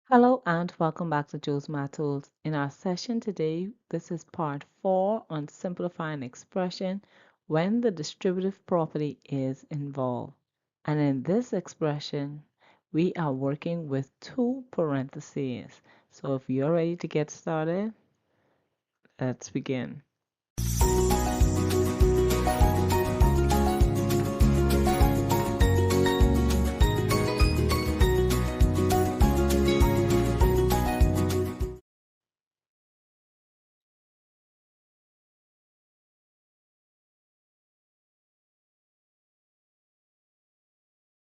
Hello and welcome back to Joe's Math Tools. In our session today, this is part 4 on simplifying expression when the distributive property is involved. And in this expression, we are working with two parentheses. So if you're ready to get started, let's begin.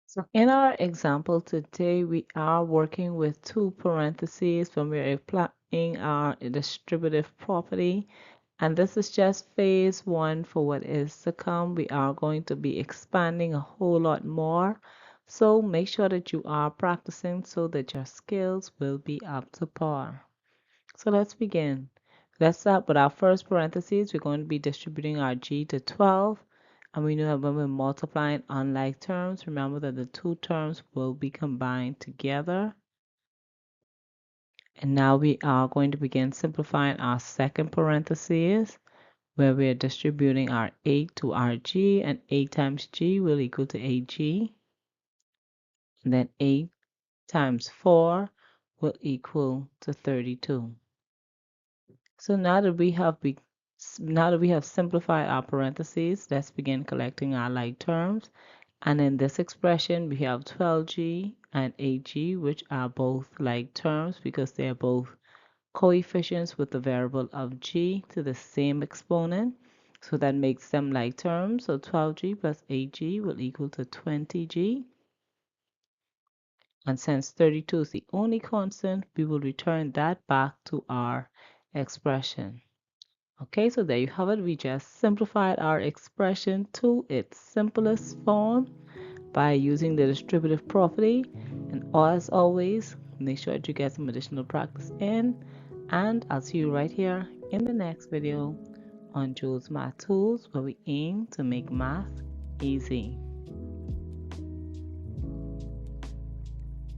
So in our example today, we are working with two parentheses when we're applying our distributive property. And this is just phase one for what is to come. We are going to be expanding a whole lot more. So make sure that you are practicing so that your skills will be up to par. So let's begin. Let's start with our first parentheses. We're going to be distributing our g to 12. And we know that when we're multiplying unlike terms, remember that the two terms will be combined together. And now we are going to begin simplifying our second parentheses, where we are distributing our 8 to our g, and 8 times g will equal to 8g. And then 8 times 4 will equal to 32. So now that we have simplified our parentheses, let's begin collecting our like terms. And in this expression, we have 12g and 8g, which are both like terms because they are both coefficients with the variable of g to the same exponent. So that makes them like terms. So 12g plus 8g will equal to 20g. And since 32 is the only constant, we will return that back to our expression. Okay, so there you have it. We just simplified our expression to its simplest form by using the distributive property. And as always, make sure that you get some additional practice in. And I'll see you right here in the next video on Joe's Math Tools, where we aim to make math easy.